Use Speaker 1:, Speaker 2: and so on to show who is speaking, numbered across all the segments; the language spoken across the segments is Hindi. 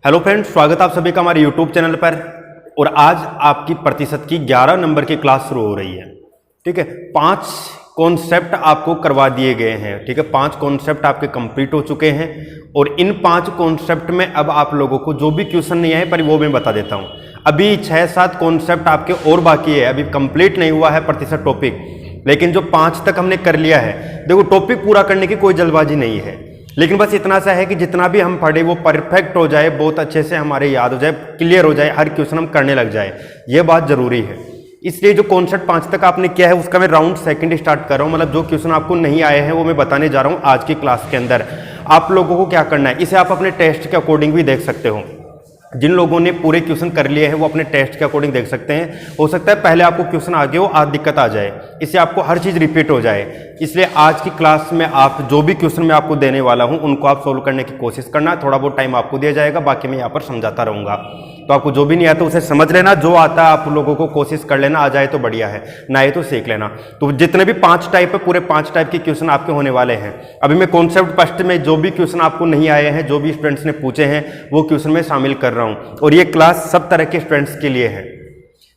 Speaker 1: हेलो फ्रेंड्स, स्वागत आप सभी का हमारे यूट्यूब चैनल पर। और आज आपकी प्रतिशत की 11 नंबर की क्लास शुरू हो रही है। ठीक है, 5 कॉन्सेप्ट आपको करवा दिए गए हैं। ठीक है, 5 कॉन्सेप्ट आपके कंप्लीट हो चुके हैं और इन 5 कॉन्सेप्ट में अब आप लोगों को जो भी क्वेश्चन नहीं आए पर वो मैं बता देता हूँ। अभी 6-7 कॉन्सेप्ट आपके और बाकी है, अभी कंप्लीट नहीं हुआ है प्रतिशत टॉपिक, लेकिन जो 5 तक हमने कर लिया है। देखो, टॉपिक पूरा करने की कोई जल्दबाजी नहीं है, लेकिन बस इतना सा है कि जितना भी हम पढ़े वो परफेक्ट हो जाए, बहुत अच्छे से हमारे याद हो जाए, क्लियर हो जाए, हर क्वेश्चन हम करने लग जाए, ये बात जरूरी है। इसलिए जो कॉन्सेप्ट 5 तक आपने किया है उसका मैं राउंड सेकंड स्टार्ट कर रहा हूँ। मतलब जो क्वेश्चन आपको नहीं आए हैं वो मैं बताने जा रहा हूँ आज की क्लास के अंदर। आप लोगों को क्या करना है, इसे आप अपने टेस्ट के अकॉर्डिंग भी देख सकते हो। जिन लोगों ने पूरे क्वेश्चन कर लिए हैं वो अपने टेस्ट के अकॉर्डिंग देख सकते हैं। हो सकता है पहले आपको क्वेश्चन आगे हो, आज दिक्कत आ जाए, इससे आपको हर चीज़ रिपीट हो जाए। इसलिए आज की क्लास में आप जो भी क्वेश्चन मैं आपको देने वाला हूं उनको आप सोल्व करने की कोशिश करना। थोड़ा बहुत टाइम आपको दिया जाएगा, बाकी मैं यहाँ पर समझाता रहूँगा। तो आपको जो भी नहीं आता उसे समझ लेना, जो आता है आप लोगों को कोशिश कर लेना, आ जाए तो बढ़िया है, ना आए तो सीख लेना। तो जितने भी 5 टाइप है, पूरे 5 टाइप के क्वेश्चन आपके होने वाले हैं। अभी मैं कॉन्सेप्ट फर्स्ट में जो भी क्वेश्चन आपको नहीं आए हैं, जो भी स्टूडेंट्स ने पूछे हैं, वो क्वेश्चन में शामिल कर रहा हूँ। और ये क्लास सब तरह के स्टूडेंट्स के लिए है।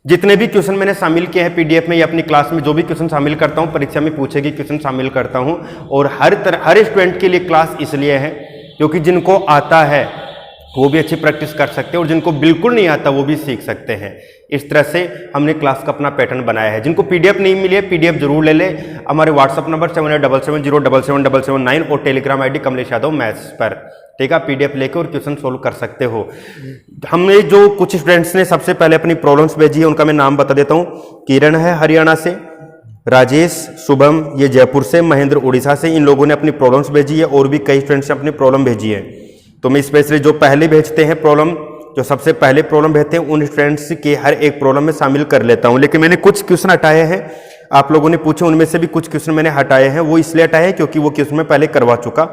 Speaker 1: जितने भी क्वेश्चन मैंने शामिल किए हैं पीडीएफ में या अपनी क्लास में, जो भी क्वेश्चन शामिल करता हूं, परीक्षा में पूछे गए क्वेश्चन शामिल करता हूं। और हर स्टूडेंट के लिए क्लास इसलिए है क्योंकि जिनको आता है वो भी अच्छी प्रैक्टिस कर सकते हैं और जिनको बिल्कुल नहीं आता वो भी सीख सकते हैं। इस तरह से हमने क्लास का अपना पैटर्न बनाया है। जिनको पीडीएफ नहीं मिली है, पीडीएफ जरूर ले ले। हमारे व्हाट्सअप नंबर 7877077777 और Telegram ID Kamlesh Yadav maths पर, ठीक है, पीडीएफ लेके और क्वेश्चन सोल्व कर सकते हो। हमने जो कुछ स्टूडेंट्स ने सबसे पहले अपनी प्रॉब्लम्स भेजी है उनका मैं नाम बता देता हूँ। किरण है हरियाणा से, राजेश, शुभम ये जयपुर से, महेंद्र उड़ीसा से। इन लोगों ने अपनी प्रॉब्लम्स भेजी है और भी कई स्टूडेंट्स ने अपनी प्रॉब्लम भेजी है। तो मैं स्पेशली जो पहले भेजते हैं प्रॉब्लम, जो सबसे पहले प्रॉब्लम भेजते हैं उन स्टूडेंट्स के हर एक प्रॉब्लम में शामिल कर लेता हूं। लेकिन मैंने कुछ क्वेश्चन हटाए हैं, आप लोगों ने पूछे उनमें से भी कुछ क्वेश्चन मैंने हटाए हैं। वो इसलिए हटाए हैं क्योंकि वो क्वेश्चन मैं पहले करवा चुका,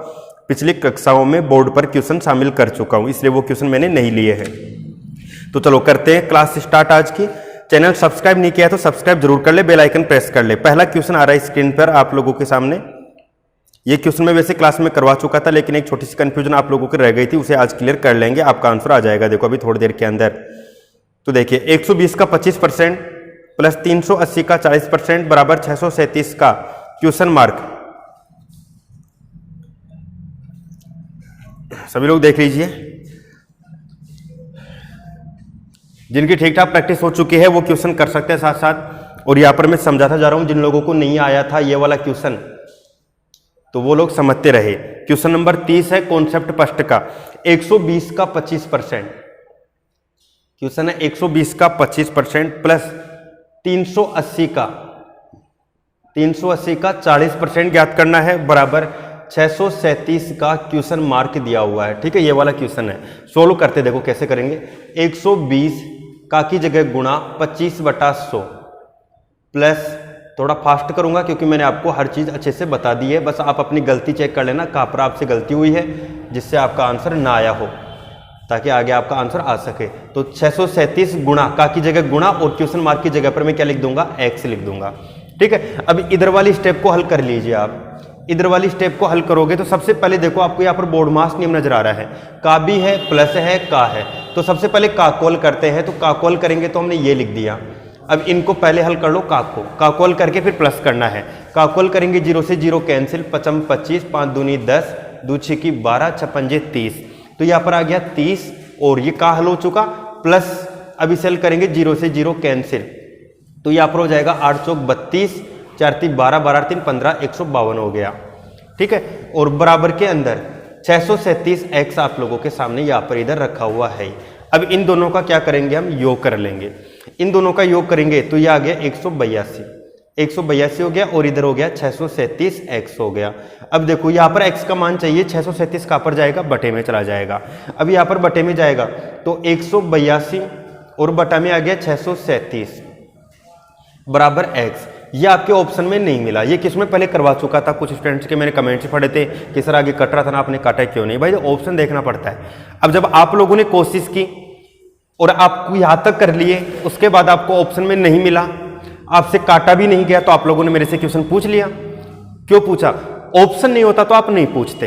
Speaker 1: पिछली कक्षाओं में बोर्ड पर क्वेश्चन शामिल कर चुका हूं, इसलिए वो क्वेश्चन मैंने नहीं लिए हैं। तो चलो करते हैं क्लास स्टार्ट आज की। चैनल सब्सक्राइब नहीं किया तो सब्सक्राइब जरूर कर ले, बेल आइकन प्रेस कर ले। पहला क्वेश्चन आ रहा है स्क्रीन पर आप लोगों के सामने। ये क्वेश्चन मैं वैसे क्लास में करवा चुका था, लेकिन एक छोटी सी कंफ्यूजन आप लोगों की रह गई थी, उसे आज क्लियर कर लेंगे। आपका आंसर आ जाएगा, देखो अभी थोड़ी देर के अंदर। तो देखिए 120 का 25% प्लस 380 का 40% बराबर 637 का क्वेश्चन मार्क। सभी लोग देख लीजिए, जिनकी ठीक ठाक प्रैक्टिस हो चुकी है वो क्वेश्चन कर सकते हैं साथ साथ। और यहां पर मैं समझाता जा रहा हूं, जिन लोगों को नहीं आया था ये वाला क्वेश्चन तो वो लोग समझते रहे। क्वेश्चन नंबर 30 है कॉन्सेप्ट फर्स्ट का, 120 का 25%। क्वेश्चन है 120 का 25% प्लस 380 का 40% ज्ञात करना है बराबर 637 का क्वेश्चन मार्क दिया हुआ है। ठीक है, ये वाला क्वेश्चन है। सोल्व करते देखो कैसे करेंगे। 120 का की जगह गुणा 25/100 प्लस, थोड़ा फास्ट करूंगा क्योंकि मैंने आपको हर चीज अच्छे से बता दी है, बस आप अपनी गलती चेक कर लेना कहां पर आपसे गलती हुई है जिससे आपका आंसर ना आया हो, ताकि आगे आपका आंसर आ सके। तो 637 गुणा, का की जगह गुणा और क्वेश्चन मार्क की जगह पर मैं क्या लिख दूंगा, एक्स लिख दूंगा। ठीक है, अब इधर वाली स्टेप को हल कर लीजिए। आप इधर वाली स्टेप को हल करोगे तो सबसे पहले देखो आपको यहाँ पर बोर्ड मास नियम नजर आ रहा है, का भी है प्लस है का है। तो सबसे पहले का कॉल करते हैं, तो का कॉल करेंगे तो हमने ये लिख दिया। अब इनको पहले हल कर लो, का कॉल करके फिर प्लस करना है। का कॉल करेंगे 0 से 0 कैंसिल, 5 25, 5 दूनी 10, 2 6 की 12, 6 पंजे 30। तो यहाँ पर आ गया 30 और ये का हल हो चुका। प्लस अब इसे हल करेंगे 0 से 0 कैंसिल, तो यहाँ पर हो जाएगा 8 चौक 32, 4 3 12, 12 3 15, 152 हो गया। ठीक है, और बराबर के अंदर 637 एक्स आप लोगों के सामने यहाँ पर इधर रखा हुआ है। अब इन दोनों का क्या करेंगे, हम योग कर लेंगे। इन दोनों का योग करेंगे तो ये आ गया 182 हो गया और इधर हो गया 637 एक्स हो गया। अब देखो यहाँ पर एक्स का मान चाहिए, 637 कहाँ पर जाएगा, बटे में चला जाएगा। अब यहाँ पर बटे में जाएगा तो 182 और बटा में आ गया 637 बराबर एक्स। ये आपके ऑप्शन में नहीं मिला। ये किस में पहले करवा चुका था, कुछ स्टूडेंट्स के मैंने कमेंट्स पढ़े थे कि सर आगे कट रहा था ना, आपने काटा क्यों नहीं। भाई ऑप्शन देखना पड़ता है। अब जब आप लोगों ने कोशिश की और आपको यहां तक कर लिए, उसके बाद आपको ऑप्शन में नहीं मिला, आपसे काटा भी नहीं गया, तो आप लोगों ने मेरे से क्वेश्चन पूछ लिया। क्यों पूछा, ऑप्शन नहीं होता तो आप नहीं पूछते।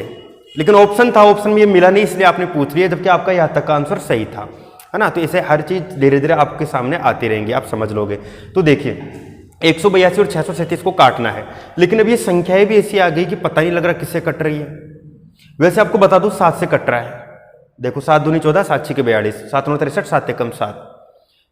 Speaker 1: लेकिन ऑप्शन था, ऑप्शन में ये मिला नहीं, इसलिए आपने पूछ लिया, जबकि आपका यहाँ तक का आंसर सही था, है ना। तो इसे हर चीज धीरे धीरे आपके सामने आती रहेंगी, आप समझ लोगे। तो देखिए 182 और 637 को काटना है, लेकिन अब ये संख्याएं भी ऐसी आ गई कि पता नहीं लग रहा किससे कट रही है। वैसे आपको बता दूं 7 से कट रहा है, देखो 7 दूनी 14, 7 6 42, 7 9 63, 7 एकम 7।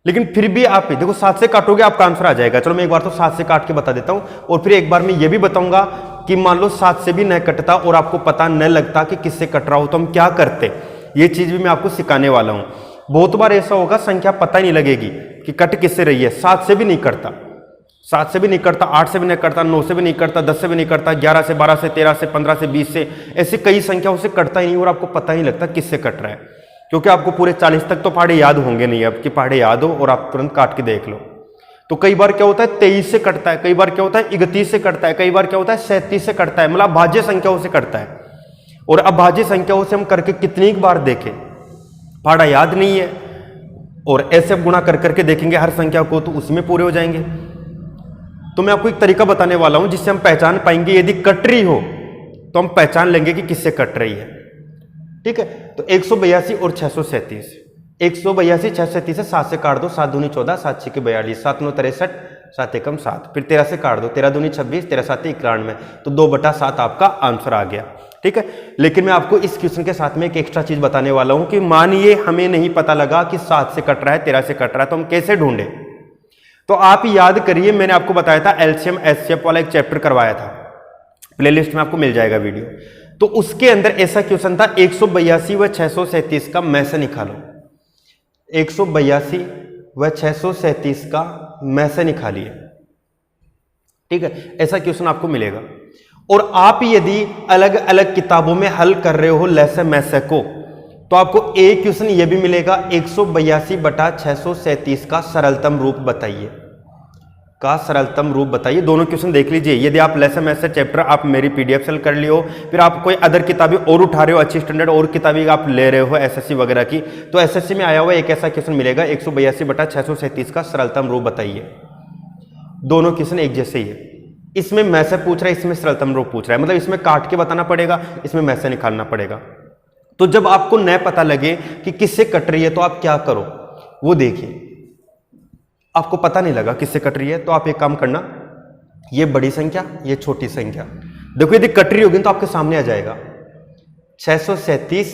Speaker 1: लेकिन फिर भी आप देखो 7 से काटोगे आपका आंसर आ जाएगा। चलो मैं एक बार तो 7 से काट के बता देता हूं, और फिर एक बार मैं ये भी बताऊंगा कि मान लो 7 से भी न कटता और आपको पता न लगता कि किससे कट रहा हो तो हम क्या करते, ये चीज भी मैं आपको सिखाने वाला हूं। बहुत बार ऐसा होगा संख्या पता ही नहीं लगेगी कि कट किससे रही है। 7 से भी नहीं कटता, 7 से भी नहीं करता, 8 से भी नहीं करता, 9 से भी नहीं करता, 10 से भी नहीं करता, 11 से, 12 से, 13 से, 15 से, 20 से, ऐसे कई संख्याओं से कटता ही नहीं और आपको पता ही नहीं लगता किससे कट रहा है, क्योंकि आपको पूरे 40 तक तो पहाड़े याद होंगे नहीं। अब कि पहाड़े याद हो और आप तुरंत काट के देख लो। तो कई बार क्या होता है 23 से कटता है, कई बार क्या होता है 31 से कटता है, कई बार क्या होता है 37 से कटता है, मतलब भाज्य संख्याओं से कटता है। और अब भाज्य संख्याओं से हम करके कितनी बार देखें, पहाड़ा याद नहीं है, और ऐसे अब गुणा कर करके देखेंगे हर संख्या को तो उसमें पूरे हो जाएंगे। तो मैं आपको एक तरीका बताने वाला हूं जिससे हम पहचान पाएंगे, यदि कट रही हो तो हम पहचान लेंगे कि किससे कट रही है। ठीक है, तो 182 और 637, 182 637 से 7 से काट दो, 7 दूनी 14, 7 6 42, 7 9 63, 7 एकम 7, फिर 13 से काट दो, 13 दूनी 26, 13 7 91, तो 2/7 आपका आंसर आ गया। ठीक है, लेकिन मैं आपको इस क्वेश्चन के साथ में एक एक्स्ट्रा चीज बताने वाला हूं कि मानिए हमें नहीं पता लगा कि 7 से कट रहा है, 13 से कट रहा है, तो हम कैसे ढूंढे। तो आप याद करिए, मैंने आपको बताया था एलसीएम एचसीएफ वाला एक चैप्टर करवाया था, प्लेलिस्ट में आपको मिल जाएगा वीडियो। तो उसके अंदर ऐसा क्वेश्चन था 182 व 637 का में से निकालो, 182 व 637 का में से निकालिए। ठीक है, ऐसा क्वेश्चन आपको मिलेगा। और आप यदि अलग अलग किताबों में हल कर रहे हो लैसे मैसे को, तो आपको एक क्वेश्चन यह भी मिलेगा 182/637 का सरलतम रूप बताइए, का सरलतम रूप बताइए। दोनों क्वेश्चन देख लीजिए। यदि आप लेसन मैथ्स चैप्टर आप मेरी पीडीएफ सेल कर लियो, फिर आप कोई अदर किताबें और उठा रहे हो, अच्छी स्टैंडर्ड और किताबें आप ले रहे हो एसएससी वगैरह की, तो एसएससी में आया हुआ एक ऐसा क्वेश्चन मिलेगा 182/637 का सरलतम रूप बताइए। दोनों क्वेश्चन एक जैसे ही है, इसमें मैसे पूछ रहा है, इसमें सरलतम रूप पूछ रहा है, मतलब इसमें काट के बताना पड़ेगा, इसमें मैसे निकालना पड़ेगा। तो जब आपको न पता लगे कि किससे कट रही है तो आप क्या करो वो देखिए। आपको पता नहीं लगा किससे कट रही है तो आप एक काम करना, ये बड़ी संख्या ये छोटी संख्या, देखो यदि कट रही होगी तो आपके सामने आ जाएगा 637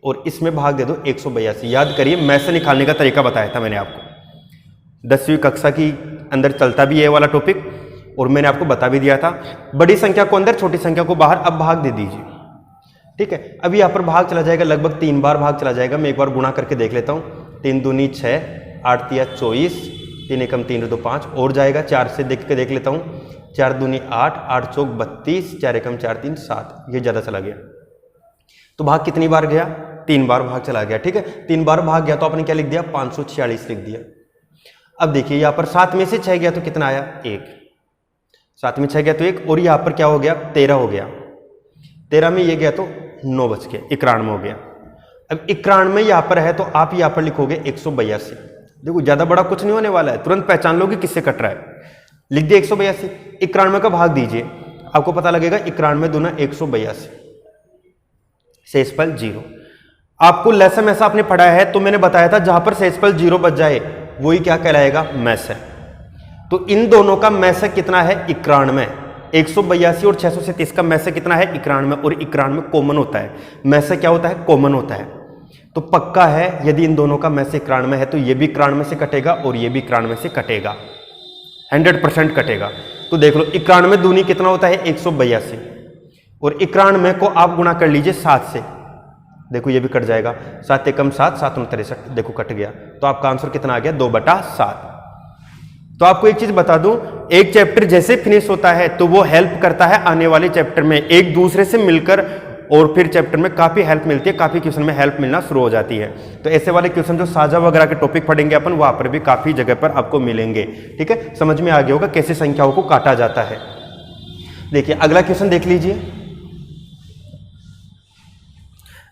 Speaker 1: और इसमें भाग दे दो 182। याद करिए मैसे निकालने का तरीका बताया था मैंने आपको, 10वीं कक्षा की अंदर चलता भी ये वाला टॉपिक, और मैंने आपको बता भी दिया था। बड़ी संख्या को अंदर छोटी संख्या को बाहर, अब भाग दे दीजिए। ठीक है, अभी यहां पर भाग चला जाएगा, लगभग 3 बार भाग चला जाएगा। मैं एक बार गुणा करके देख लेता हूं, 3 दूनी 6, 8 तिया 24, 3 एकम 3 2 5 और जाएगा। 4 से देख के देख लेता हूं, 4 दूनी 8, 8 चौक 32, 4 एकम 4 3 7, ये ज्यादा चला गया। तो भाग कितनी बार गया, 3 बार भाग चला गया। ठीक है, 3 बार भाग गया तो आपने क्या लिख दिया 546 लिख दिया। अब देखिए यहां पर 7 में से 6 गया तो कितना आया 1, 7 में 6 गया तो 1, और यहां पर क्या हो गया 13 हो गया, 13 में ये गया तो 9 बच गया, 91 हो गया। अब 91 यहां पर है तो आप यहां पर लिखोगे 182। देखो ज्यादा बड़ा कुछ नहीं होने वाला है, तुरंत पहचान लोगे किससे कट रहा है। लिख दिया 182, 91 का भाग दीजिए, आपको पता लगेगा 91 दूना 182, शेषफल 0। आपको लेसन ऐसा आपने पढ़ा है तो मैंने बताया था जहां पर शेषफल 0 बच जाए वही क्या कहलाएगा मैस है। तो इन दोनों का मैस कितना है 91, 182 और 637 का मैसे कितना है 91, और 91 कॉमन होता है। मैसे क्या होता है कॉमन होता है, तो पक्का है यदि इन दोनों का मैसे 91 है तो ये भी 91 से कटेगा और ये भी 91 से कटेगा, 100% कटेगा। तो देख लो 91 दूनी कितना होता है 182, और 91 को आप गुणा कर लीजिए 7 से, देखो ये भी कट जाएगा, 7 एकम 7, 7 9 63, देखो कट गया। तो आपका आंसर कितना आ गया 2/7। तो आपको एक चीज बता दूं, एक चैप्टर जैसे फिनिश होता है तो वो हेल्प करता है आने वाले चैप्टर में, एक दूसरे से मिलकर, और फिर चैप्टर में काफी हेल्प मिलती है, काफी क्वेश्चन में हेल्प मिलना शुरू हो जाती है। तो ऐसे वाले क्वेश्चन जो साझा वगैरह के टॉपिक पढ़ेंगे अपन, वहां पर भी काफी जगह पर आपको मिलेंगे। ठीक है, समझ में आ गया होगा कैसे संख्याओं को काटा जाता है। देखिए अगला क्वेश्चन देख लीजिए,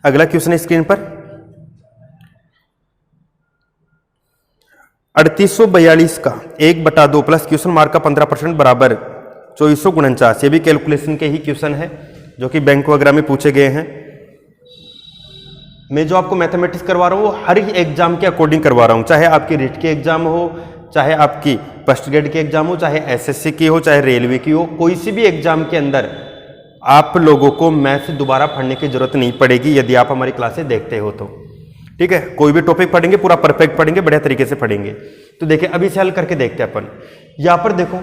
Speaker 1: अगला क्वेश्चन स्क्रीन पर 3842 का 1/2 प्लस क्वेश्चन मार्क का 15% बराबर 2449। ये भी कैलकुलेशन के ही क्वेश्चन है जो कि बैंक वगैरह में पूछे गए हैं। मैं जो आपको मैथमेटिक्स करवा रहा हूँ वो हर एग्जाम के अकॉर्डिंग करवा रहा हूँ, चाहे आपकी रिट के एग्जाम हो, चाहे आपकी फर्स्ट ग्रेड के एग्जाम हो, चाहे एसएससी की हो, चाहे रेलवे की हो, कोई सी भी एग्जाम के अंदर आप लोगों को मैथ्स दोबारा पढ़ने की जरूरत नहीं पड़ेगी यदि आप हमारी क्लासेस देखते हो तो। ठीक है, कोई भी टॉपिक पढ़ेंगे पूरा परफेक्ट पढ़ेंगे, बढ़िया तरीके से पढ़ेंगे। तो देखिए अभी से हल करके देखते हैं अपन। यहाँ पर देखो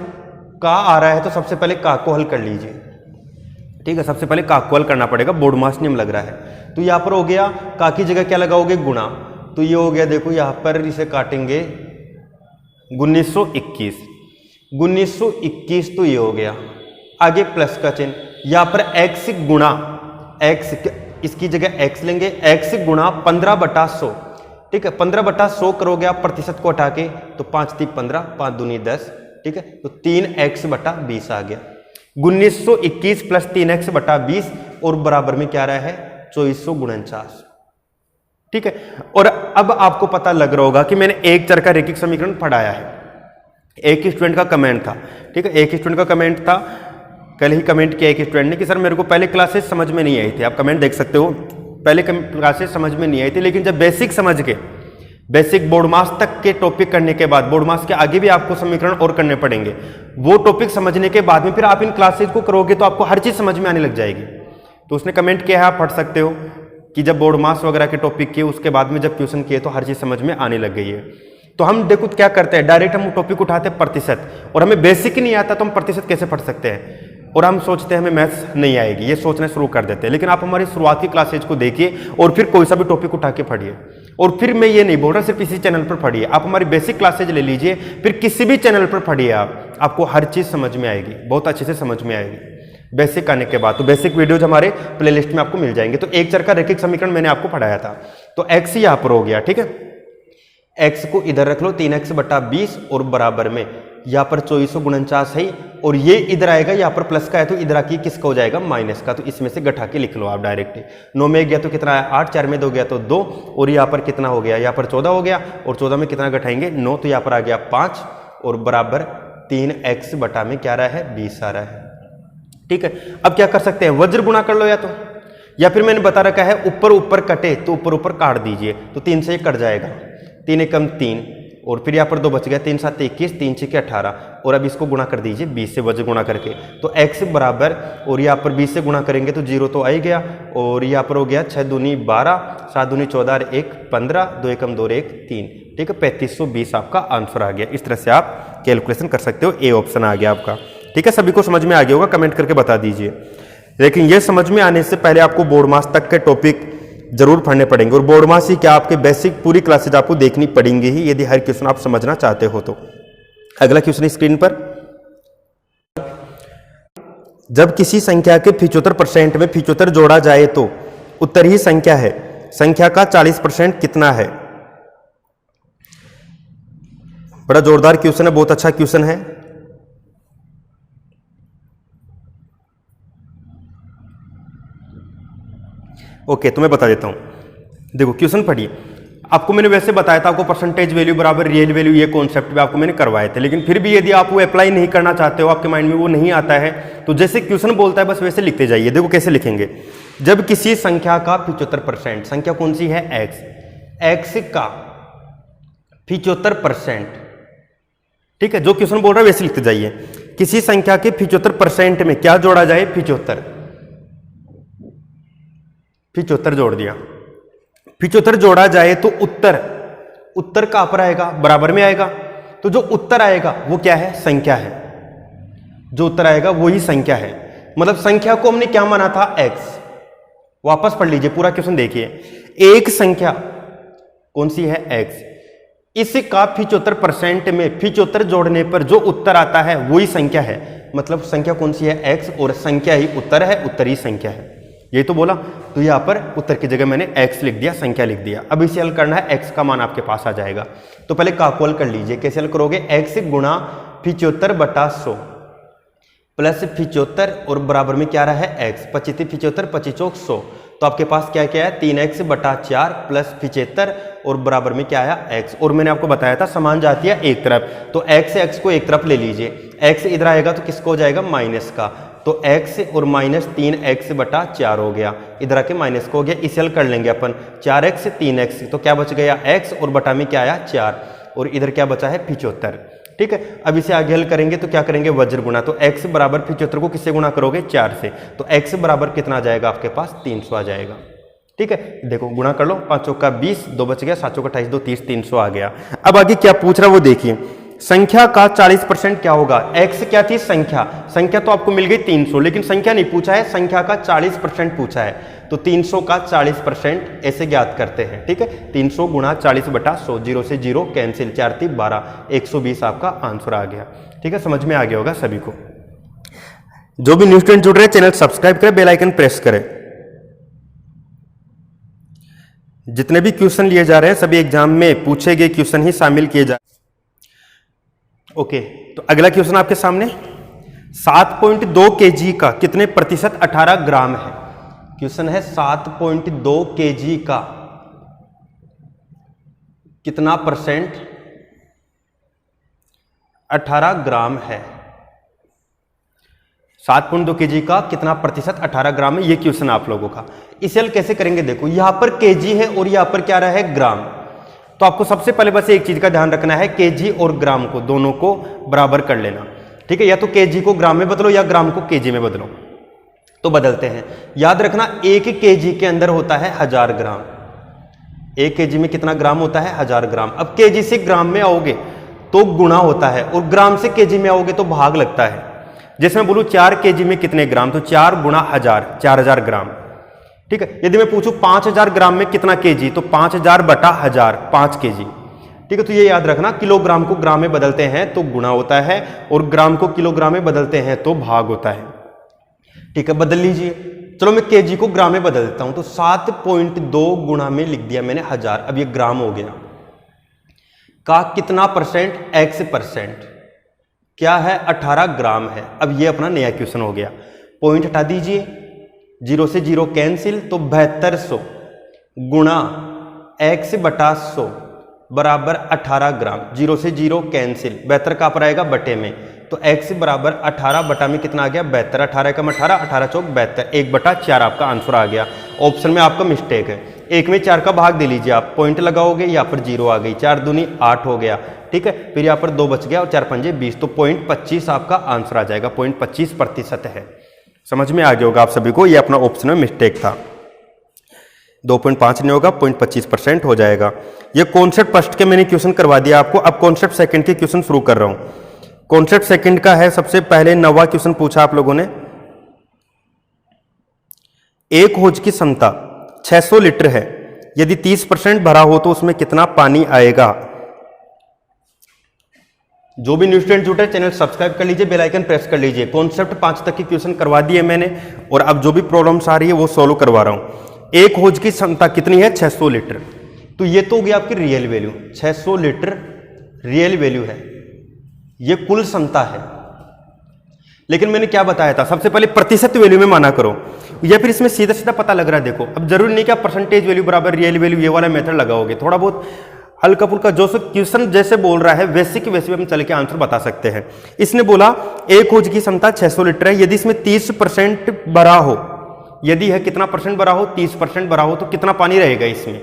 Speaker 1: का आ रहा है तो सबसे पहले का को हल कर लीजिए। ठीक है, सबसे पहले का को हल करना पड़ेगा, बोर्ड मास नियम लग रहा है। तो यहाँ पर हो गया का की जगह क्या लगाओगे, गुणा। तो ये हो गया, देखो यहाँ पर इसे काटेंगे 1921, 1921 तो ये हो गया। आगे प्लस का चिन्ह, यहाँ पर x गुणा x, इसकी जगह x लेंगे, x गुणा 15/100। ठीक है, 15/100 करोगे आप प्रतिशत को हटा के तो 5 3 15, 5 दूनी 10। ठीक है, तो 3x/20 आ गया। 1921 प्लस 3x/20 और बराबर में क्या रहा है 2449। ठीक है, और अब आपको पता लग रहा होगा कि मैंने एक चर का रैखिक समीकरण पढ़ाया है। एक स्टूडेंट का कमेंट था, ठीक है, एक स्टूडेंट का कमेंट था, कल ही कमेंट किया एक स्टूडेंट ने कि सर मेरे को पहले क्लासेस समझ में नहीं आई थी। आप कमेंट देख सकते हो, पहले क्लासेस समझ में नहीं आई थी, लेकिन जब बेसिक समझ के, बेसिक बोर्ड मास तक के टॉपिक करने के बाद, बोर्ड मास के आगे भी आपको समीकरण और करने पड़ेंगे, वो टॉपिक समझने के बाद में फिर आप इन क्लासेस को करोगे तो आपको हर चीज समझ में आने लग जाएगी। तो उसने कमेंट किया है, आप पढ़ सकते हो कि जब बोर्ड मास वगैरह के टॉपिक किए उसके बाद में जब ट्यूशन किए तो हर चीज समझ में आने लग गई है। तो हम देखो क्या करते हैं, डायरेक्ट हम टॉपिक उठाते हैं प्रतिशत, और हमें बेसिक ही नहीं आता तो हम प्रतिशत कैसे पढ़ सकते हैं, और हम सोचते हैं हमें मैथ्स नहीं आएगी, ये सोचना शुरू कर देते हैं। लेकिन आप हमारी शुरुआती क्लासेज को देखिए और फिर कोई सा भी टॉपिक उठा के पढ़िए। और फिर मैं ये नहीं बोल रहा सिर्फ इसी चैनल पर पढ़िए, आप हमारी बेसिक क्लासेज ले लीजिए, फिर किसी भी चैनल पर पढ़िए, आपको हर चीज समझ में आएगी, बहुत अच्छे से समझ में आएगी बेसिक आने के बाद। तो बेसिक वीडियोज हमारे प्लेलिस्ट में आपको मिल जाएंगे। तो एक चर का रैखिक समीकरण मैंने आपको पढ़ाया था, तो x यहाँ पर हो गया। ठीक है, x को इधर रख लो 3x/20 और बराबर में यहाँ पर 2449 है, और ये इधर आएगा, यहाँ पर प्लस का है तो इधर आके किसका हो जाएगा माइनस का, तो इसमें से घटा के लिख लो आप डायरेक्ट। 9 में गया तो कितना है 8, 4 में 2 गया तो 2, और यहाँ पर कितना हो गया, यहाँ पर 14 हो गया, और 14 में कितना घटाएंगे 9, तो यहाँ पर आ गया 5 और बराबर 3x बटा में क्या रहा है 20 आ रहा है। ठीक है, अब क्या कर सकते हैं, वज्र गुणा कर लो या फिर मैंने बता रखा है ऊपर ऊपर कटे तो ऊपर ऊपर काट दीजिए, तो 3 से ये कट जाएगा, 3 एकम 3, और फिर यहाँ पर 2 बच गया, 3 7 21, 3 6 18, और अब इसको गुणा कर दीजिए 20 से, वज्र गुणा करके, तो x बराबर, और यहाँ पर 20 से गुणा करेंगे तो 0 तो आ ही गया, और यहाँ पर हो गया 6 दूनी 12, 7 दूनी 14, 1 15, 2 एकम 2 1 3। ठीक है, 3520 आपका आंसर आ गया। इस तरह से आप कैलकुलेशन कर सकते हो, ए ऑप्शन आ गया आपका। ठीक है, सभी को समझ में आ गया होगा, कमेंट करके बता दीजिए। लेकिन ये समझ में आने से पहले आपको बोर्ड मास तक के टॉपिक जरूर पढ़ने पड़ेंगे, और बोर्ड मास ही क्या आपके बेसिक पूरी क्लासेज आपको देखनी पड़ेंगी ही यदि हर क्वेश्चन आप समझना चाहते हो तो। अगला क्वेश्चन स्क्रीन पर, जब किसी संख्या के 75% में 75 जोड़ा जाए तो उत्तर ही संख्या है, संख्या का 40% कितना है। बड़ा जोरदार क्वेश्चन है, बहुत अच्छा क्वेश्चन है। ओके, तो मैं बता देता हूं, देखो क्वेश्चन पढ़िए। आपको मैंने वैसे बताया था, आपको परसेंटेज वैल्यू बराबर रियल वैल्यू ये कॉन्सेप्ट भी आपको मैंने करवाए थे, लेकिन फिर भी यदि आप वो अप्लाई नहीं करना चाहते हो, आपके माइंड में वो नहीं आता है, तो जैसे क्वेश्चन बोलता है बस वैसे लिखते जाइए। देखो कैसे लिखेंगे, जब किसी संख्या का 75%, संख्या कौन सी है x का 75%, ठीक है, जो क्वेश्चन बोल रहा है वैसे लिखते जाइए। किसी संख्या के 75% में क्या जोड़ा जाए, 75 जोड़ दिया, 75 जोड़ा जाए तो उत्तर कहां पर आएगा, बराबर में आएगा। तो जो उत्तर आएगा वो क्या है, संख्या है, जो उत्तर आएगा वही संख्या है। मतलब संख्या को हमने क्या माना था, x। वापस पढ़ लीजिए पूरा क्वेश्चन देखिए, एक संख्या कौन सी है, x, इसका 75% में 75 जोड़ने पर जो उत्तर आता है वही संख्या है। मतलब संख्या कौन सी है, x, और संख्या ही उत्तर है, उत्तर ही संख्या है, यही तो बोला। तो यहां पर उत्तर की जगह मैंने x लिख दिया, संख्या लिख दिया। अब इसे हल करना है, x का मान आपके पास आ जाएगा। तो पहले का हल कर लीजिए, कैसे हल करोगे, x गुणा 75/100 प्लस 75 और बराबर में क्या रहा है x, 25 75 25 100, तो आपके पास क्या क्या है 3x/4 प्लस 75 और बराबर में क्या आया x। और मैंने आपको बताया था समान जाती है एक तरफ, तो x से x को एक तरफ ले लीजिए, x इधर आएगा तो किसको हो जाएगा माइनस का, तो x और माइनस 3x बटा 4 हो गया, इधर आके माइनस को हो गया, इसे हल कर लेंगे अपन 4x 3x, तो क्या बच गया x और बटा में क्या आया 4 और इधर क्या बचा है 75। ठीक है, अब इसे आगे हल करेंगे तो क्या करेंगे वज्र गुणा, तो x बराबर 75 को किससे गुणा करोगे 4 से, तो x बराबर कितना आ जाएगा आपके पास 300 आ जाएगा। ठीक है, देखो गुणा कर लो, 5 चौका 20, 2 बच गया, 7 चौका 28, 2 30, 300 आ गया। अब आगे क्या पूछ रहा है वो देखिए, संख्या का 40% क्या होगा, x क्या थी संख्या, संख्या तो आपको मिल गई 300, लेकिन संख्या नहीं पूछा है, संख्या का 40% पूछा है, तो 300 का 40% ऐसे ज्ञात करते हैं। ठीक है, 300 गुणा 40 बटा 100, 0 से 0 कैंसिल, 4 3 12, 120 आपका आंसर आ गया। ठीक है, समझ में आ गया होगा सभी को। जो भी न्यू स्टूडेंट जुड़ रहे हैं चैनल सब्सक्राइब करें, बेल आइकन प्रेस करें। जितने भी क्वेश्चन लिए जा रहे हैं सभी एग्जाम में पूछे गए क्वेश्चन ही शामिल किए जा। ओके, तो अगला क्वेश्चन आपके सामने, 7.2 kg का कितने प्रतिशत 18 ग्राम है। क्वेश्चन है 7.2 kg का कितना परसेंट 18 ग्राम है। 7.2 kg का कितना प्रतिशत 18 ग्राम है, ये क्वेश्चन आप लोगों का। इसे हल कैसे करेंगे, देखो यहां पर kg है और यहां पर क्या रहा है ग्राम, तो आपको सबसे पहले बस एक चीज का ध्यान रखना है, kg और ग्राम को दोनों को बराबर कर लेना। ठीक है, या तो kg को ग्राम में बदलो या ग्राम को kg में बदलो, तो बदलते हैं। याद रखना 1 kg के अंदर होता है 1000 ग्राम, 1 kg में कितना ग्राम होता है 1000 ग्राम। अब kg से ग्राम में आओगे तो गुणा होता है और ग्राम से kg में आओगे तो भाग लगता है। जैसे मैं बोलूं 4 kg में कितने ग्राम, तो 4 गुणा 1000, 4000 ग्राम। ठीक है, यदि मैं पूछूं 5000 ग्राम में कितना kg, तो 5000 बटा 1000, 5 kg। ठीक है, तो ये याद रखना, किलोग्राम को ग्राम में बदलते हैं तो गुणा होता है और ग्राम को किलोग्राम में बदलते हैं तो भाग होता है। ठीक है, बदल लीजिए, चलो मैं kg को ग्राम में बदल देता हूं, तो 7.2 गुणा में लिख दिया मैंने 1000, अब ये ग्राम हो गया। का कितना परसेंट, x% क्या है 18 ग्राम है। अब ये अपना नया क्वेश्चन हो गया, पॉइंट हटा दीजिए, 0 से 0 कैंसिल, तो 7200 गुणा x बटा 100 बराबर 18 ग्राम, 0 से 0 कैंसिल, 72 कहां पर आएगा बटे में, तो x बराबर 18 बटा में कितना आ गया 72, 18 का 18, 18 चौक 72, 1 बटा 4 आपका आंसर आ गया। ऑप्शन में आपका मिस्टेक है, 1 में 4 का भाग दे लीजिए आप, पॉइंट लगाओगे यहाँ पर 0 आ गई, 4 दूनी 8 हो गया। ठीक है, फिर यहाँ पर 2 बच गया और 4 पंजे 20, तो 0.25 आपका आंसर आ जाएगा, 0.25% है। समझ में आ गया होगा आप सभी को, ये अपना ऑप्शन में मिस्टेक था, 2.5 नहीं होगा 0.25% हो जाएगा। ये कॉन्सेप्ट फर्स्ट के मैंने क्वेश्चन करवा दिया आपको, अब कॉन्सेप्ट सेकंड के क्वेश्चन शुरू कर रहा हूं। कॉन्सेप्ट सेकंड का है, सबसे पहले 9वां क्वेश्चन पूछा आप लोगों ने, एक हौज की क्षमता 600 लीटर है, यदि 30% भरा हो तो उसमें कितना पानी आएगा। जो भी न्यू स्टूडेंट जुटे चैनल सब्सक्राइब कर लीजिए, बेल आइकन प्रेस कर लीजिए। कॉन्सेप्ट 5 तक की क्वेश्चन करवा दिए मैंने और अब जो भी प्रॉब्लम्स आ रही है वो सोल्व करवा रहा हूं। एक हौज की क्षमता कितनी है 600 लीटर, तो ये तो हो गया आपकी real value, 600 litre real value है, ये कुल क्षमता है। लेकिन मैंने क्या बताया था, सबसे पहले प्रतिशत वैल्यू में माना करो, या फिर इसमें सीधा सीधा पता लग रहा है। देखो अब जरूरी नहीं कि आप परसेंटेज वैल्यू बराबर रियल वैल्यू ये वाला मेथड लगाओगे, थोड़ा बहुत हल्का फुल्का जो क्वेश्चन जैसे बोल रहा है वैसे की वैसे भी हम चल के आंसर बता सकते हैं। इसने बोला एक हौज की क्षमता 600 लीटर है, यदि इसमें 30% भरा हो, यदि है कितना परसेंट भरा हो 30% भरा हो तो कितना पानी रहेगा इसमें,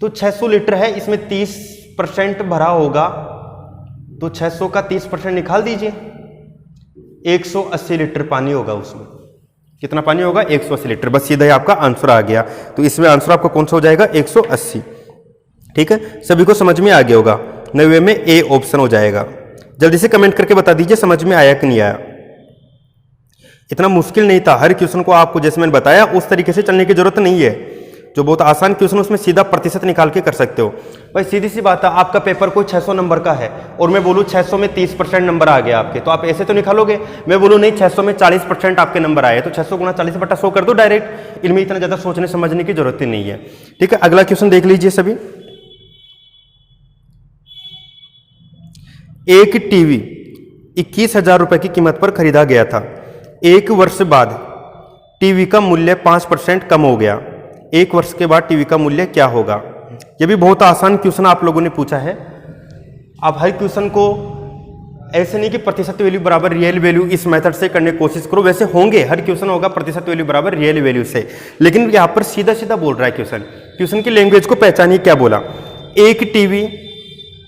Speaker 1: तो 600 लीटर है, इसमें 30% भरा होगा तो 600 का 30% निकाल दीजिए, 180 लीटर पानी होगा उसमें। कितना पानी होगा 180 लीटर, बस सीधा ही आपका आंसर आ गया। तो इसमें आंसर आपका कौन सा हो जाएगा 180। ठीक है, सभी को समझ में आ गया होगा, 90 में ए ऑप्शन हो जाएगा। जल्दी से कमेंट करके बता दीजिए समझ में आया कि नहीं आया। इतना मुश्किल नहीं था, हर क्वेश्चन को आपको जैसे मैंने बताया उस तरीके से चलने की जरूरत नहीं है। जो बहुत आसान क्वेश्चन उसमें सीधा प्रतिशत निकाल के कर सकते हो। भाई सीधी सी बात है, आपका पेपर कोई 600 नंबर का है और मैं बोलूँ 600 में 30% नंबर आ गया आपके, तो आप ऐसे तो निकालोगे। मैं बोलूँ नहीं 600 में 40% आपके नंबर आए, तो 600 गुणा 40 बटा 100 कर दो डायरेक्ट, इनमें इतना ज्यादा सोचने समझने की जरूरत ही नहीं है। ठीक है, अगला क्वेश्चन देख लीजिए सभी। एक टीवी 21,000 रुपए की कीमत पर खरीदा गया था, 1 वर्ष बाद टीवी का मूल्य 5% कम हो गया, 1 वर्ष के बाद टीवी का मूल्य क्या होगा। यह भी बहुत आसान क्वेश्चन आप लोगों ने पूछा है। आप हर क्वेश्चन को ऐसे नहीं कि प्रतिशत वैल्यू बराबर रियल वैल्यू, इस मेथड से करने की कोशिश करो, वैसे होंगे, हर क्वेश्चन होगा प्रतिशत वैल्यू बराबर रियल वैल्यू से, लेकिन यहाँ पर सीधा सीधा बोल रहा है क्वेश्चन। क्वेश्चन की लैंग्वेज को पहचानिए, क्या बोला, एक टीवी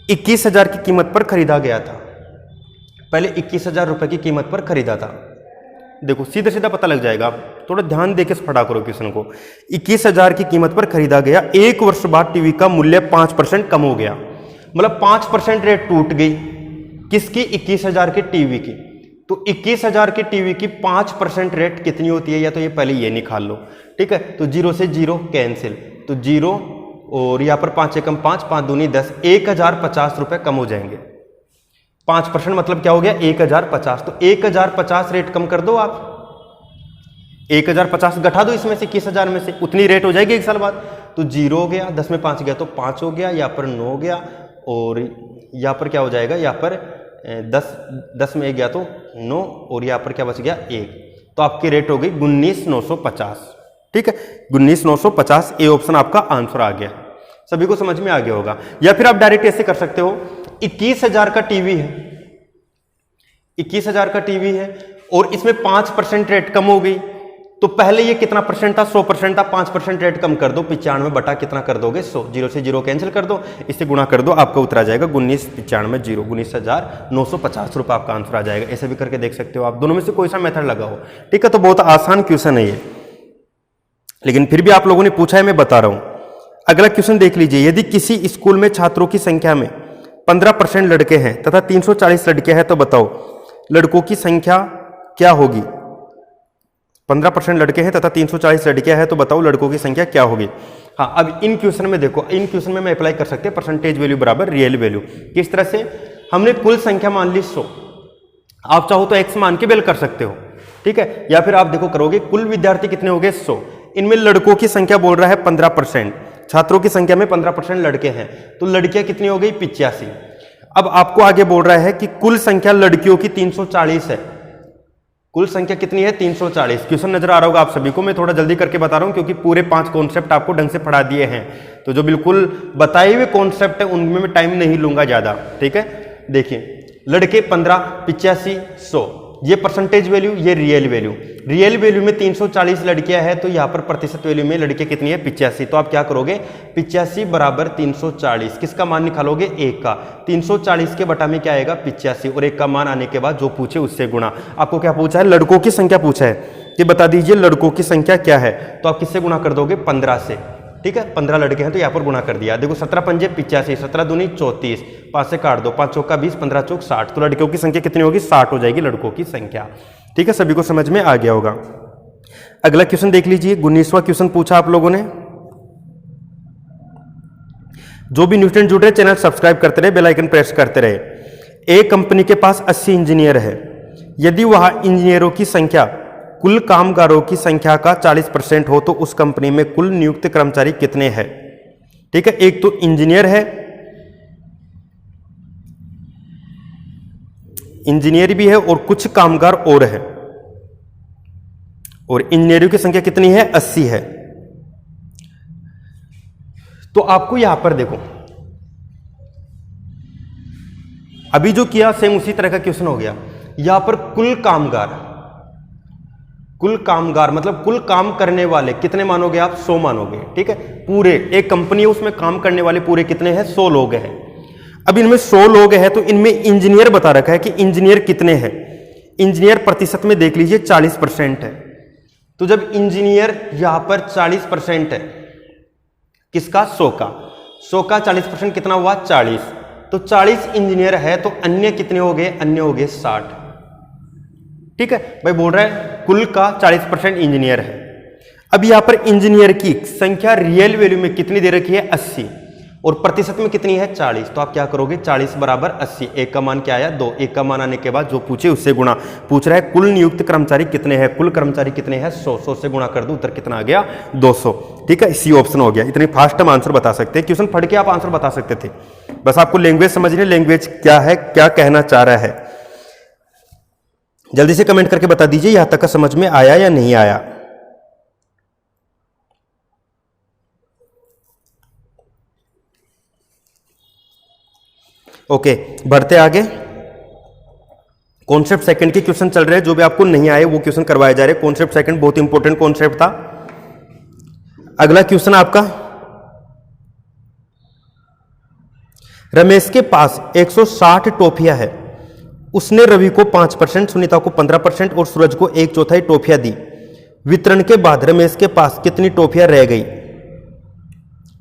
Speaker 1: 21,000 की कीमत पर खरीदा गया था। पहले 21,000 रुपए की कीमत पर खरीदा था। देखो सीधा सीधा पता लग जाएगा, आप थोड़ा ध्यान देके पढ़ा करो क्वेश्चन को। 21,000 की कीमत पर खरीदा गया, एक वर्ष बाद टीवी का मूल्य 5% कम हो गया, मतलब 5% रेट टूट गई किसकी, 21,000 के टीवी की। तो 21,000 के टीवी की 5% रेट कितनी होती है, या तो ये पहले ये निकाल लो, ठीक है। तो 0 से 0 कैंसिल, तो 0 और यहाँ पर 5 एकम 5, 5 दूनी 10, 1,050 रुपए कम हो जाएंगे। 5% मतलब क्या हो गया, 1,050। तो 1,050 रेट कम कर दो आप, 1,050 घटा दो इसमें से 21,000 में से, उतनी रेट हो जाएगी एक साल बाद। तो 0 हो गया, 10 में 5 गया तो 5 हो गया, यहाँ पर 9 हो गया, और यहाँ पर क्या हो जाएगा, यहाँ पर 10 में 1 गया तो 9, और यहाँ पर क्या बच गया 1। तो आपकी रेट हो गई 19,950, ठीक है, 19,950 ए ऑप्शन आपका आंसर आ गया। सभी को समझ में आ गया होगा। या फिर आप डायरेक्ट ऐसे कर सकते हो, 21,000 का टीवी है, 21,000 का टीवी है और इसमें 5% रेट कम हो गई, तो पहले ये कितना परसेंट था, 100% था, 5% रेट कम कर दो, 95 बटा कितना कर दोगे 100, 0 से 0 कैंसिल कर दो, इससे गुणा कर दो, आपका उत्तर आ जाएगा 19,95 19,950 रुपये आपका आंसर आ जाएगा। ऐसे भी करके देख सकते हो आप, दोनों में से कोई सा मेथड लगाओ, ठीक है। तो बहुत आसान क्वेश्चन है ये, लेकिन फिर भी आप लोगों ने पूछा है, मैं बता रहा हूं। अगला क्वेश्चन देख लीजिए, यदि किसी स्कूल में छात्रों की संख्या में 15% लड़के हैं तथा 340 लड़कियां हैं, तो बताओ लड़कों की संख्या क्या होगी। 15% लड़के हैं तथा 340 लड़कियां हैं, तो बताओ लड़कों की संख्या क्या होगी। हाँ, अब इन क्वेश्चन में देखो, इन क्वेश्चन में मैं अप्लाई कर सकते हैं परसेंटेज वैल्यू बराबर रियल वैल्यू। किस तरह से, हमने कुल संख्या मान ली 100, आप चाहो तो x मान के बेल कर सकते हो, ठीक है। या फिर आप देखो करोगे कुल विद्यार्थी कितने हो गए 100, इनमें लड़कों की संख्या बोल रहा है 15%, छात्रों की संख्या में 15% लड़के हैं, तो लड़कियां कितनी हो गई 85। अब आपको आगे बोल रहा है कि कुल संख्या लड़कियों की 340 है, कुल संख्या कितनी है 340। क्वेश्चन नजर आ रहा होगा आप सभी को, मैं थोड़ा जल्दी करके बता रहा हूं क्योंकि पूरे 5 कॉन्सेप्ट आपको ढंग से पढ़ा दिए हैं, तो जो बिल्कुल बताए हुए कॉन्सेप्ट है उनमें मैं टाइम नहीं लूंगा ज्यादा, ठीक है। देखिए लड़के 15, 85, 100, ये परसेंटेज वैल्यू, ये रियल वैल्यू। रियल वैल्यू में 340 लड़कियां हैं, तो यहां पर प्रतिशत वैल्यू में लड़के कितनी है 85। तो आप क्या करोगे, 85 बराबर 340, किसका मान निकालोगे 1 का, 340 के बटा में क्या आएगा 85, और 1 का मान आने के बाद जो पूछे उससे गुणा। आपको क्या पूछा है, लड़कों की संख्या पूछा है कि बता दीजिए लड़कों की संख्या क्या है, तो आप किससे गुणा कर दोगे 15 से, ठीक है। 15 लड़के हैं तो यहाँ पर गुणा कर दिया। देखो 17 पंजे 85, 17 दूनी 34, 5 से काट दो, 5 चौका 20, 15 चौक 60, तो लड़कियों की संख्या कितनी होगी 60 हो जाएगी लड़कों की संख्या, ठीक है। सभी को समझ में आ गया होगा। अगला क्वेश्चन देख लीजिए, 19वां क्वेश्चन पूछा आप लोगों ने। जो भी न्यू स्टूडेंट जुड़ रहे चैनल सब्सक्राइब करते रहे, बेल आइकन प्रेस करते रहे। एक कंपनी के पास 80 इंजीनियर है, यदि वह इंजीनियरों की संख्या कुल कामगारों की संख्या का 40% हो, तो उस कंपनी में कुल नियुक्त कर्मचारी कितने हैं, ठीक है। एक तो इंजीनियर है, इंजीनियर भी है और कुछ कामगार और है, और इंजीनियरों की संख्या कितनी है 80 है। तो आपको यहां पर देखो, अभी जो किया सेम उसी तरह का क्वेश्चन हो गया। यहां पर कुल कामगार, कुल कामगार मतलब कुल काम करने वाले कितने मानोगे आप 100 मानोगे, ठीक है। पूरे एक कंपनी है उसमें काम करने वाले पूरे कितने हैं 100 लोग हैं। अब इनमें 100 लोग हैं तो इनमें इंजीनियर बता रखा है कि इंजीनियर कितने हैं। इंजीनियर प्रतिशत में देख लीजिए 40% है, तो जब इंजीनियर यहां पर 40% है किसका 100 का, 100 का 40% कितना हुआ 40, तो 40 इंजीनियर है तो अन्य कितने हो गए, अन्य हो गए 60, ठीक है। भाई बोल रहा है कुल का 40% इंजीनियर है। अब यहां पर इंजीनियर की संख्या रियल वैल्यू में कितनी दे रखी है 80, और प्रतिशत में कितनी है 40, तो आप क्या करोगे 40 बराबर 80, 1 का मान क्या आया 2, 1 का मान आने के बाद जो पूछे उससे गुणा। पूछ रहा है कुल नियुक्त कर्मचारी कितने हैं, कुल कर्मचारी कितने हैं 100, 100 से गुणा कर दो, उत्तर कितना आ गया 200, ठीक है। इसी ऑप्शन हो गया। इतनी फास्ट हम आंसर बता सकते हैं, क्वेश्चन पढ़ के आप आंसर बता सकते थे, बस आपको लैंग्वेज समझनी, लैंग्वेज क्या है, क्या कहना चाह रहा है। जल्दी से कमेंट करके बता दीजिए यहां तक का समझ में आया या नहीं आया। ओके, बढ़ते आगे। कॉन्सेप्ट सेकंड के क्वेश्चन चल रहे हैं, जो भी आपको नहीं आए वो क्वेश्चन करवाए जा रहे हैं। कॉन्सेप्ट सेकंड बहुत इंपॉर्टेंट कॉन्सेप्ट था। अगला क्वेश्चन आपका, रमेश के पास 160 टॉफियां है, उसने रवि को 5%, सुनीता को 15% और सूरज को 1/4 टॉफियां दी। वितरण के बाद रमेश के पास कितनी टॉफियां रह गई?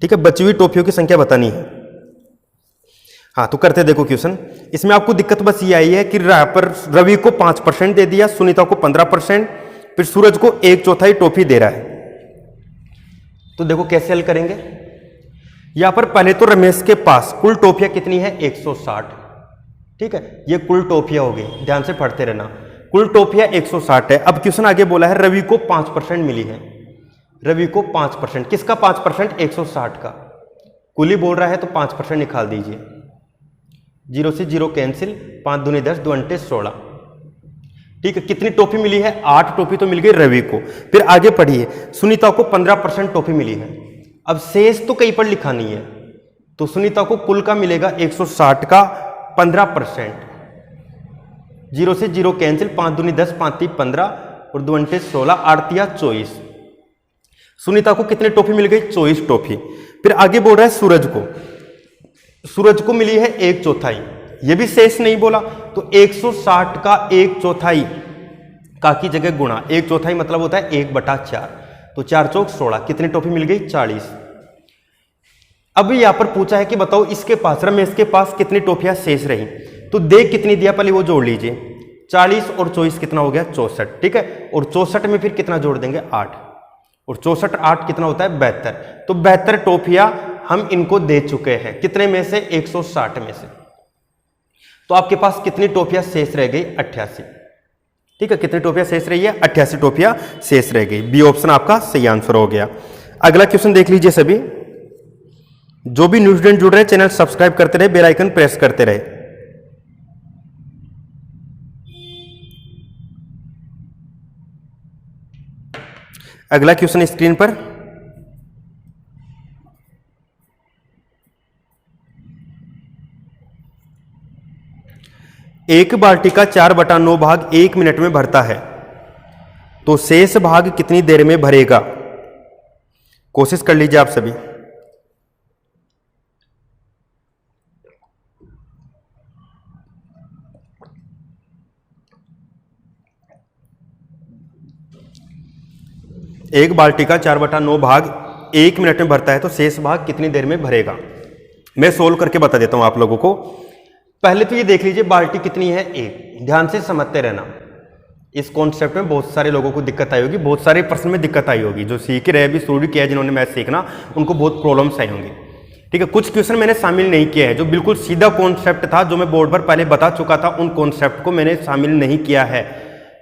Speaker 1: ठीक है, बची हुई टॉफियों की संख्या बतानी है। हाँ, तो करते देखो क्वेश्चन। इसमें आपको दिक्कत बस ये आई है कि यहाँ पर रवि को 5% दे दिया, सुनीता को 15%, फिर सूरज को 1/4 टॉफी दे रहा है। तो देखो कैसे हल करेंगे। यहां पर पहले तो रमेश के पास कुल टॉफियां कितनी है? 160। ठीक है, ये कुल टॉफियां हो गई, ध्यान से पढ़ते रहना। कुल टॉफियां 160 है। अब क्वेश्चन आगे बोला है रवि को 5% मिली है। रवि को 5%, किसका 5%? 160 का। कुल ही बोल रहा है तो 5% निकाल दीजिए। 0 से 0 कैंसिल, 5 दूनी 10, 2 अंटे 16। ठीक है, कितनी टॉफी मिली है? 8 टॉफी तो मिल गई रवि को। फिर आगे पढ़िए, सुनीता को 15% टॉफी मिली है। अब शेष तो कहीं पर लिखा नहीं है, तो सुनीता को कुल का मिलेगा 160 का 15%। 0 से 0 कैंसिल, 5 दूनी 10, 5 तीन 15 और 2 अंटे 16, 8 तिया 24। सुनीता को कितनी टॉफी मिल गई? 24 टॉफी। फिर आगे बोल रहा है सूरज को, सूरज को मिली है 1/4। ये भी शेष नहीं बोला, तो 160 का 1/4 का की जगह गुणा 1/4 मतलब होता है 1/4, तो 4 चौक 16। कितनी टॉफी मिल गई? 40। अब यहां पर पूछा है कि बताओ इसके पास, रमेश के पास कितनी टॉफियां शेष रही, तो दे कितनी दिया पहले वो जोड़ लीजिए। 40 और 24 कितना हो गया? 64। ठीक है, और 64 में फिर कितना जोड़ देंगे? 8, और 64 8 कितना होता है? 72। तो 72 टॉफियां हम इनको दे चुके हैं। कितने में से? 160 में से। तो आपके पास कितनी टॉफियां शेष रह गई? 88। ठीक है, कितनी टॉफियां शेष रही है? 88 टॉफियां शेष रह गई। बी ऑप्शन आपका सही आंसर हो गया। अगला क्वेश्चन देख लीजिए सभी। जो भी न्यू स्टूडेंट जुड़ रहे हैं, चैनल सब्सक्राइब करते रहे, बेल आइकन प्रेस करते रहे। अगला क्वेश्चन स्क्रीन पर, एक बाल्टी का 4/9 भाग 1 मिनट में भरता है, तो शेष भाग कितनी देर में भरेगा? कोशिश कर लीजिए आप सभी। एक बाल्टी का 4/9 भाग 1 मिनट में भरता है, तो शेष भाग कितनी देर में भरेगा? मैं सोल्व करके बता देता हूं आप लोगों को। पहले तो ये देख लीजिए बाल्टी कितनी है? 1। ध्यान से समझते रहना। इस कॉन्सेप्ट में बहुत सारे लोगों को दिक्कत आई होगी, बहुत सारे प्रश्न में दिक्कत आई होगी। जो सीख रहे भी, शुरू भी किया जिन्होंने मैथ सीखना, उनको बहुत प्रॉब्लम्स आई होंगी। ठीक है, कुछ क्वेश्चन मैंने शामिल नहीं किया है, जो बिल्कुल सीधा कॉन्सेप्ट था, जो मैं बोर्ड पर पहले बता चुका था, उन कॉन्सेप्ट को मैंने शामिल नहीं किया है।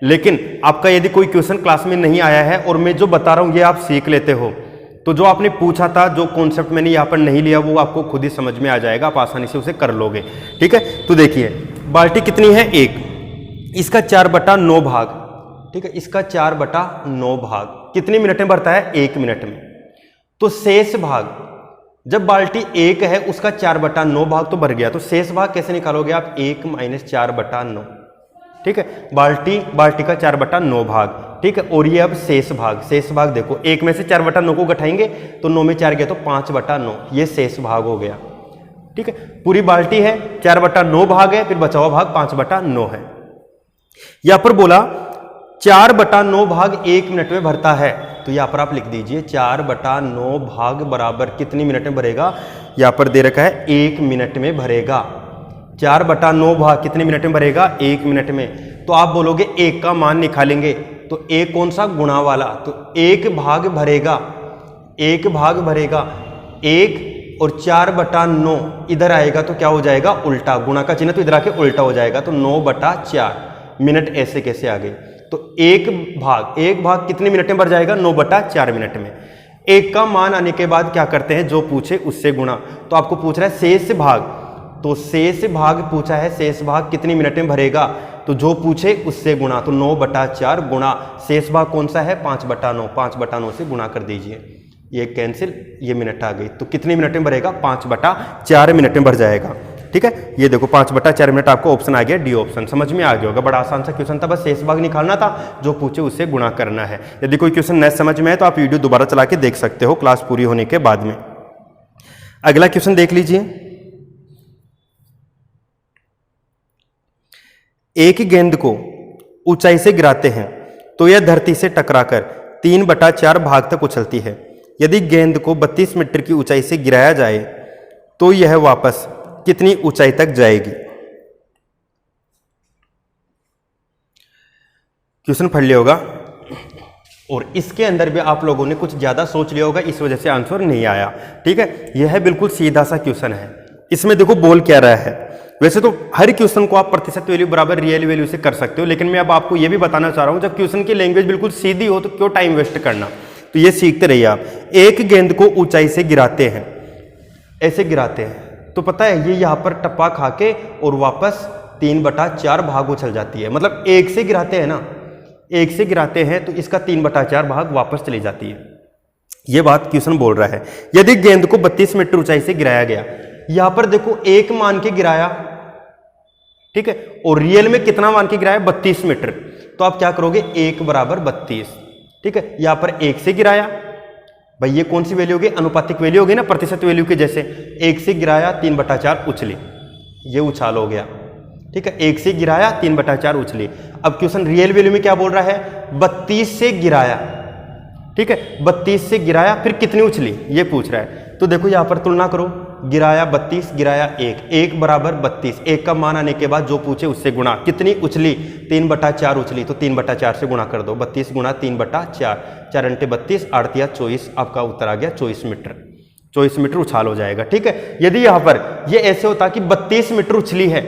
Speaker 1: लेकिन आपका यदि कोई क्वेश्चन क्लास में नहीं आया है और मैं जो बता रहा हूं ये आप सीख लेते हो, तो जो आपने पूछा था, जो कॉन्सेप्ट मैंने यहाँ पर नहीं लिया, वो आपको खुद ही समझ में आ जाएगा, आप आसानी से उसे कर लोगे। ठीक है, तो देखिए बाल्टी कितनी है? 1। इसका 4/9 भाग, ठीक है, इसका 4/9 भाग कितनी मिनट में भरता है? 1 मिनट में। तो शेष भाग, जब बाल्टी 1 है उसका 4/9 भाग तो भर गया, तो शेष भाग कैसे निकालोगे आप? 1 - 4/9। ठीक है, बाल्टी का 4/9 भाग। ठीक है, और ये अब शेष भाग देखो, 1 में से 4/9 को घटाएंगे तो 9 में 4 गया तो 5/9, ये शेष भाग हो गया। ठीक है, पूरी बाल्टी है, 4/9 भाग है, फिर बचा हुआ भाग 5/9 है। यहां पर बोला 4/9 भाग 1 मिनट में भरता है, तो यहां पर आप लिख दीजिए 4/9 भाग बराबर कितनी मिनट में भरेगा? यहां पर दे रखा है 1 मिनट में भरेगा। 4/9 भाग कितने मिनट में भरेगा? 1 मिनट में। तो आप बोलोगे 1 का मान निकालेंगे, तो 1 कौन सा? गुणा वाला, तो 1 भाग भरेगा, 1 भाग भरेगा 1 और 4/9 इधर आएगा तो क्या हो जाएगा? उल्टा। गुणा का चिन्ह तो इधर आके उल्टा हो जाएगा, तो 9/4 मिनट ऐसे कैसे आ गए? तो 1 भाग कितने मिनट में भर जाएगा? 9/4 मिनट में। 1 का मान आने के बाद क्या करते हैं? जो पूछे उससे गुणा। तो आपको पूछ रहा है शेष भाग, तो शेष भाग पूछा है, शेष भाग कितनी मिनट में भरेगा? तो जो पूछे उससे गुणा, तो 9/4 गुणा शेष भाग कौन सा है? 5/9। 5/9 से गुणा कर दीजिए, ये कैंसिल, ये मिनट आ गई, तो कितने मिनट में भरेगा? 5/4 मिनट में भर जाएगा। ठीक है, ये देखो 5/4 मिनट आपको ऑप्शन आ गया डी ऑप्शन। समझ में आ गया होगा, बड़ा आसान सा क्वेश्चन था, बस शेष भाग निकालना था, जो पूछे उससे गुणा करना है। यदि कोई क्वेश्चन नहीं समझ में आए तो आप वीडियो दोबारा चला के देख सकते हो क्लास पूरी होने के बाद में। अगला क्वेश्चन देख लीजिए। एक गेंद को ऊंचाई से गिराते हैं तो यह धरती से टकराकर 3/4 भाग तक उछलती है। यदि गेंद को 32 मीटर की ऊंचाई से गिराया जाए तो यह वापस कितनी ऊंचाई तक जाएगी? क्वेश्चन पढ़ लिया होगा और इसके अंदर भी आप लोगों ने कुछ ज्यादा सोच लिया होगा, इस वजह से आंसर नहीं आया। ठीक है, यह बिल्कुल सीधा सा क्वेश्चन है। इसमें देखो बोल क्या रहा है। वैसे तो हर क्वेश्चन को आप प्रतिशत वैल्यू बराबर रियल वैल्यू से कर सकते हो, लेकिन मैं अब आपको यह भी बताना चाह रहा हूं, जब क्वेश्चन की लैंग्वेज बिल्कुल सीधी हो तो क्यों टाइम वेस्ट करना। तो ये सीखते रहिए आप। एक गेंद को ऊंचाई से गिराते हैं, ऐसे गिराते हैं तो पता है ये यहां पर टप्पा खा के और वापस 3/4 भाग उछल जाती है। मतलब एक से गिराते हैं ना, एक से गिराते हैं तो इसका 3/4 भाग वापस चली जाती है। यह बात क्वेश्चन बोल रहा है। यदि गेंद को 32 मीटर ऊंचाई से गिराया गया, यहां पर देखो एक मान के गिराया, ठीक है, और रियल में कितना मान के गिराया? 32 मीटर। तो आप क्या करोगे? 1 = 32। ठीक है, यहां पर एक से गिराया, भाई ये कौन सी वैल्यू होगी? अनुपातिक वैल्यू होगी ना, प्रतिशत वैल्यू के जैसे। एक से गिराया 3/4 उछली, ये उछाल हो गया। ठीक है, एक से गिराया 3/4 उछली। अब क्वेश्चन रियल वैल्यू में क्या बोल रहा है? 32 से गिराया। ठीक है, 32 से गिराया फिर कितनी उछली ये पूछ रहा है। तो देखो यहां पर तुलना करो, गिराया 32, गिराया 1, 1 = 32। 1 का मान आने के बाद जो पूछे उससे गुणा। कितनी उछली? 3/4 उछली, तो 3/4 से गुणा कर दो। 32 × 3/4, 4 × 32, 8 × 24, आपका उत्तर आ गया 24 मीटर। 24 मीटर उछाल हो जाएगा। ठीक है, यदि यहां पर ये ऐसे होता कि 32 मीटर उछली है,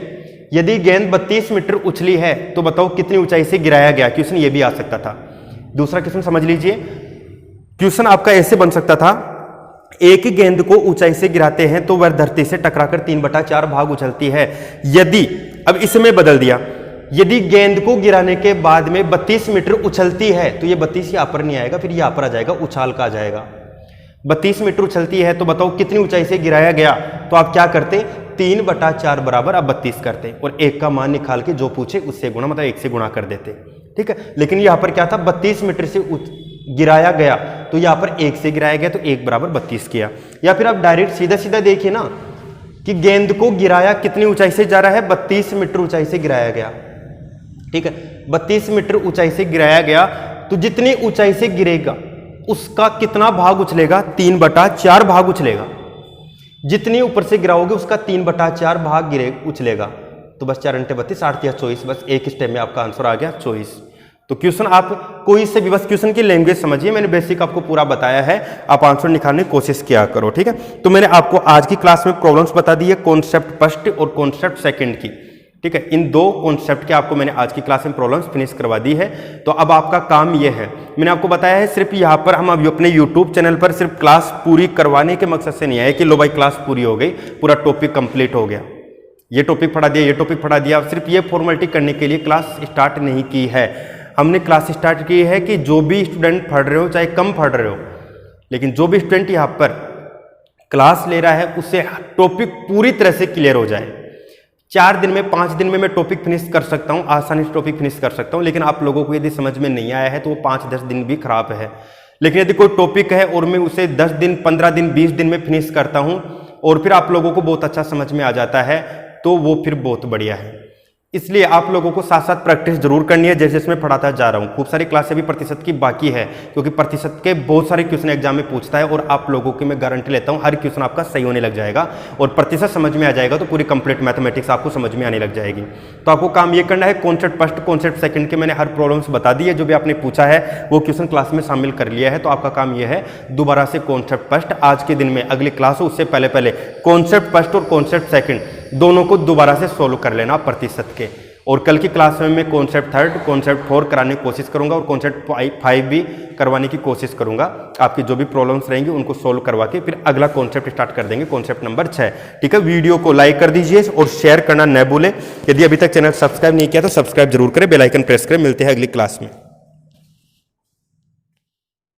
Speaker 1: यदि गेंद 32 मीटर उछली है तो बताओ कितनी ऊंचाई से गिराया गया? क्वेश्चन ये भी आ सकता था। दूसरा क्वेश्चन समझ लीजिए। क्वेश्चन आपका ऐसे बन सकता था, एक गेंद को ऊंचाई से गिराते हैं तो वह धरती से टकराकर 3/4 भाग उछलती है। यदि, अब इसमें बदल दिया, यदि गेंद को गिराने के बाद में 32 मीटर उछलती है तो ये 32 यहां पर नहीं आएगा, फिर यहां पर आ जाएगा, उछाल का आ जाएगा। 32 मीटर उछलती है तो बताओ कितनी ऊंचाई से गिराया गया? तो आप क्या करते? 3/4 बराबर अब 32 करते और 1 का मान निकाल के जो पूछे उससे गुणा, मतलब 1 से गुणा कर देते। ठीक है, लेकिन यहां पर क्या था? 32 मीटर से गिराया गया तो यहां पर 1 से गिराया गया तो 1 = 32 किया। या फिर आप डायरेक्ट सीधा सीधा देखिए ना कि गेंद को गिराया कितनी ऊंचाई से जा रहा है? 32 मीटर ऊंचाई से गिराया गया। ठीक है, 32 मीटर ऊंचाई से गिराया गया तो जितनी ऊंचाई से गिरेगा उसका कितना भाग उछलेगा? 3/4 भाग उछलेगा। जितनी ऊपर से गिराओगे उसका 3/4 भाग उछलेगा। तो बस 4 × 32, 8 × 24, बस एक स्टेप में आपका आंसर आ गया 24। तो क्वेश्चन आप कोई से भी बस क्वेश्चन की लैंग्वेज समझिए, मैंने बेसिक आपको पूरा बताया है, आप आंसर निकालने की कोशिश किया करो। ठीक है, तो मैंने आपको आज की क्लास में प्रॉब्लम्स बता दी है, कॉन्सेप्ट फर्स्ट और कॉन्सेप्ट सेकंड की। ठीक है, इन 2 कॉन्सेप्ट के आपको मैंने आज की क्लास में प्रॉब्लम्स फिनिश करवा दी है। तो अब आपका काम ये है, मैंने आपको बताया है, सिर्फ यहाँ पर हम अभी अपने यूट्यूब चैनल पर सिर्फ क्लास पूरी करवाने के मकसद से नहीं आए कि लो भाई क्लास पूरी हो गई, पूरा टॉपिक कंप्लीट हो गया, ये टॉपिक पढ़ा दिया, ये टॉपिक पढ़ा दिया। सिर्फ ये फॉर्मेलिटी करने के लिए क्लास स्टार्ट नहीं की है। हमने क्लास स्टार्ट की है कि जो भी स्टूडेंट पढ़ रहे हो, चाहे कम पढ़ रहे हो, लेकिन जो भी स्टूडेंट यहाँ पर क्लास ले रहा है उससे टॉपिक पूरी तरह से क्लियर हो जाए। 4 दिन में 5 दिन में मैं टॉपिक फिनिश कर सकता हूँ, आसानी से टॉपिक फिनिश कर सकता हूँ, लेकिन आप लोगों को यदि समझ में नहीं आया है तो वो 5-10 दिन भी खराब है। लेकिन यदि कोई टॉपिक है और मैं उसे 10 दिन, 15 दिन, 20 दिन में फिनिश करता हूँ और फिर आप लोगों को बहुत अच्छा समझ में आ जाता है, तो वो फिर बहुत बढ़िया है। इसलिए आप लोगों को साथ साथ प्रैक्टिस जरूर करनी है, जैसे इसमें पढ़ाता जा रहा हूँ। खूब सारी क्लासें भी प्रतिशत की बाकी है, क्योंकि प्रतिशत के बहुत सारे क्वेश्चन एग्जाम में पूछता है और आप लोगों की मैं गारंटी लेता हूँ हर क्वेश्चन आपका सही होने लग जाएगा और प्रतिशत समझ में आ जाएगा तो पूरी कंप्लीट मैथमेटिक्स आपको समझ में आने लग जाएगी। तो आपको काम ये करना है, कॉन्सेप्ट फर्स्ट, कॉन्सेप्ट सेकंड के मैंने हर प्रॉब्लम्स बता दी है, जो भी आपने पूछा है वो क्वेश्चन क्लास में शामिल कर लिया है। तो आपका काम यह है दोबारा से कॉन्सेप्ट फर्स्ट आज के दिन में, अगली क्लास हो उससे पहले पहले कॉन्सेप्ट फर्स्ट और कॉन्सेप्ट सेकंड दोनों को दोबारा से सोल्व कर लेना प्रतिशत के। और कल की क्लास में मैं कॉन्सेप्ट थर्ड, कॉन्सेप्ट 4 कराने की कोशिश करूंगा और कॉन्सेप्ट 5 भी करवाने की कोशिश करूंगा। आपकी जो भी प्रॉब्लम्स रहेंगी उनको सोल्व करवा के फिर अगला कॉन्सेप्ट स्टार्ट कर देंगे, कॉन्सेप्ट नंबर 6। ठीक है, वीडियो को लाइक कर दीजिए और शेयर करना न भूलें। यदि अभी तक चैनल सब्सक्राइब नहीं किया तो सब्सक्राइब जरूर करें, बेल आइकन प्रेस करें। मिलते हैं अगली क्लास में।